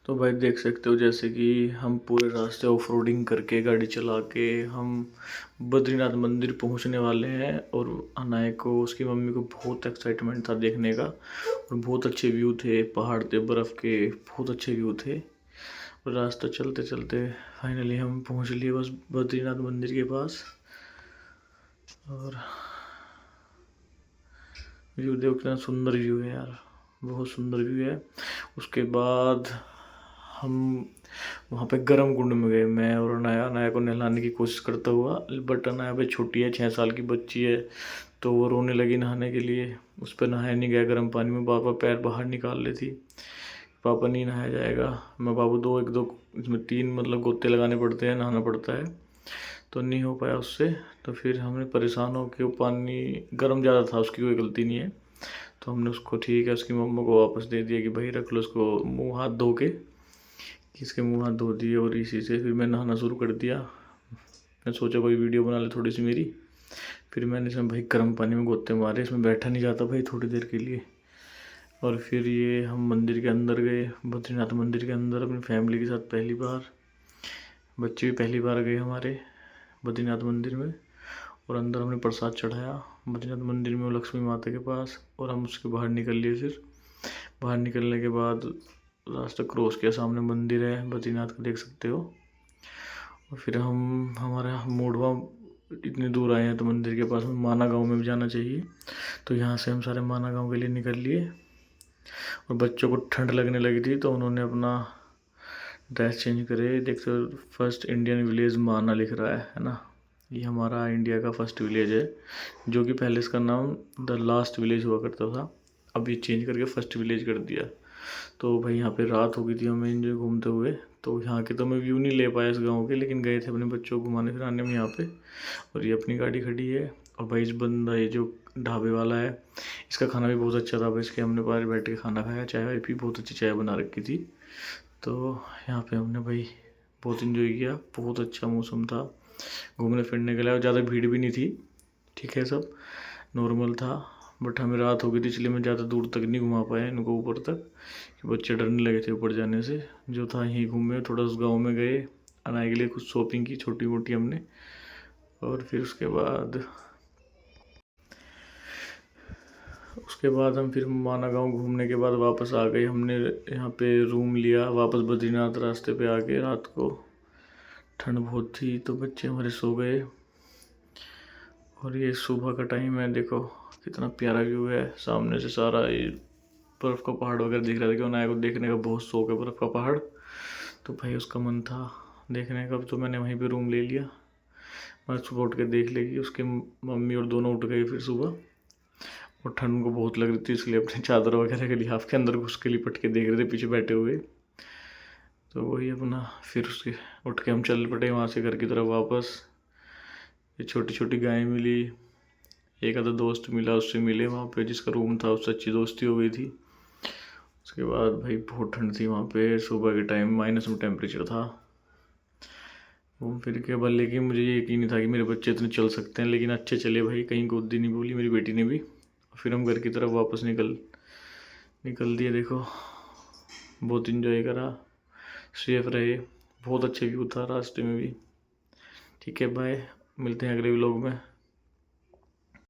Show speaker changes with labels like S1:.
S1: तो भाई देख सकते हो जैसे कि हम पूरे रास्ते ऑफ रोडिंग करके गाड़ी चला के हम बद्रीनाथ मंदिर पहुंचने वाले हैं। और अनाया को उसकी मम्मी को बहुत एक्साइटमेंट था देखने का। और बहुत अच्छे व्यू थे, पहाड़ थे, बर्फ़ के बहुत अच्छे व्यू थे। और रास्ता चलते चलते फाइनली हम पहुंच लिए बस बद्रीनाथ मंदिर के पास। और व्यू देखो कितना सुंदर व्यू है यार, बहुत सुंदर व्यू है। उसके बाद हम वहाँ पे गर्म कुंड में गए, मैं और अनाया। अनाया को नहलाने की कोशिश करता हुआ, बट अनाया भाई छोटी है, 6 साल की बच्ची है, तो वो रोने लगी नहाने के लिए। उस पर नहाया नहीं गया गर्म पानी में, बार बार पैर बाहर निकाल रही थी। पापा नहीं नहाया जाएगा। मैं बाबू दो एक दो इसमें 3 मतलब गोते लगाने पड़ते हैं, नहाना पड़ता है, तो नहीं हो पाया उससे। तो फिर हमने परेशान हो के, वो पानी गर्म ज़्यादा था, उसकी कोई गलती नहीं है। तो हमने उसको ठीक है उसकी मम्मा को वापस दे दिया कि भाई रख लो उसको, मुंह हाथ धो के। इसके मुंह हाथ धो दिए और इसी से फिर मैं नहाना शुरू कर दिया। मैं सोचा कोई वीडियो बना ले थोड़ी सी मेरी। फिर मैंने इसमें भाई गर्म पानी में गोते मारे, इसमें बैठा नहीं जाता भाई थोड़ी देर के लिए। और फिर ये हम मंदिर के अंदर गए, बद्रीनाथ मंदिर के अंदर अपनी फैमिली के साथ पहली बार। बच्चे भी पहली बार गए हमारे बद्रीनाथ मंदिर में। और अंदर हमने प्रसाद चढ़ाया बद्रीनाथ मंदिर में, लक्ष्मी माता के पास। और हम उसके बाहर निकल लिए। फिर बाहर निकलने के बाद रास्ता क्रॉस किया, सामने मंदिर है बद्रीनाथ का, देख सकते हो। और फिर हम हमारा मोड़वा इतनी दूर आए हैं तो मंदिर के पास में माना गांव में भी जाना चाहिए, तो यहाँ से हम सारे माना गांव के लिए निकल लिए। और बच्चों को ठंड लगने लगी थी तो उन्होंने अपना ड्रेस चेंज करे। देखते हो फर्स्ट इंडियन विलेज माना लिख रहा है ना। ये हमारा इंडिया का फर्स्ट विलेज है, जो कि पहले इसका नाम द लास्ट विलेज हुआ करता था, अब ये चेंज करके फर्स्ट विलेज कर दिया। तो भाई यहाँ पे रात हो गई थी हमें इंजॉय घूमते हुए, तो यहाँ के तो मैं व्यू नहीं ले पाया इस गांव के, लेकिन गए थे अपने बच्चों को घुमाने फिराने में यहाँ पे। और ये अपनी गाड़ी खड़ी है। और भाई इस बंदा, ये जो ढाबे वाला है, इसका खाना भी बहुत अच्छा था भाई। इसके हमने बाहर बैठ के खाना खाया, चाय वाय पी, बहुत अच्छी चाय बना रखी थी। तो यहाँ पे हमने भाई बहुत इन्जॉय किया, बहुत अच्छा मौसम था घूमने फिरने के लिए। और ज़्यादा भीड़ भी नहीं थी, ठीक है, सब नॉर्मल था। बट हमें रात हो गई थी इसलिए मैं ज़्यादा दूर तक नहीं घुमा पाया इनको ऊपर तक, कि बच्चे डरने लगे थे ऊपर जाने से। जो था यहीं घूमे, थोड़ा उस गाँव में गए, अनाज के लिए कुछ शॉपिंग की छोटी मोटी हमने। और फिर उसके बाद हम फिर माना गाँव घूमने के बाद वापस आ गए। हमने यहाँ पे रूम लिया वापस बद्रीनाथ। रास्ते पे आके रात को ठंड बहुत थी तो बच्चे हमारे सो गए। और ये सुबह का टाइम है, देखो कितना प्यारा व्यू है, सामने से सारा ये बर्फ़ का पहाड़ वगैरह दिख रहा था। क्यों नाया को देखने का बहुत शौक है बर्फ़ का पहाड़, तो भाई उसका मन था देखने का, तो मैंने वहीं पे रूम ले लिया। मैं सुबह उठ के देख लेगी, उसके मम्मी और दोनों उठ गए फिर सुबह। और ठंड को बहुत लग रही थी इसलिए अपनी चादर वगैरह के लिहाफ के अंदर घुस के लिपट के देख रहे थे पीछे बैठे हुए। तो वही अपना फिर उसके उठ के हम चल पड़े वहाँ से घर की तरफ वापस। ये छोटी छोटी गायें मिली, एक आधा दोस्त मिला, उससे मिले वहाँ पे, जिसका रूम था उससे अच्छी दोस्ती हो गई थी। उसके बाद भाई बहुत ठंड थी वहाँ पे, सुबह के टाइम माइनस में टेम्परेचर था। घूम फिर के बल, लेकिन मुझे ये यकीन नहीं था कि मेरे बच्चे इतने चल सकते हैं, लेकिन अच्छे चले भाई, कहीं गोदी नहीं बोली मेरी बेटी ने भी। फिर हम घर की तरफ वापस निकल दिए। देखो बहुत इन्जॉय करा, सेफ रहे, बहुत अच्छे व्यू था रास्ते में भी। ठीक है, बाय, मिलते हैं अगले व्लॉग में।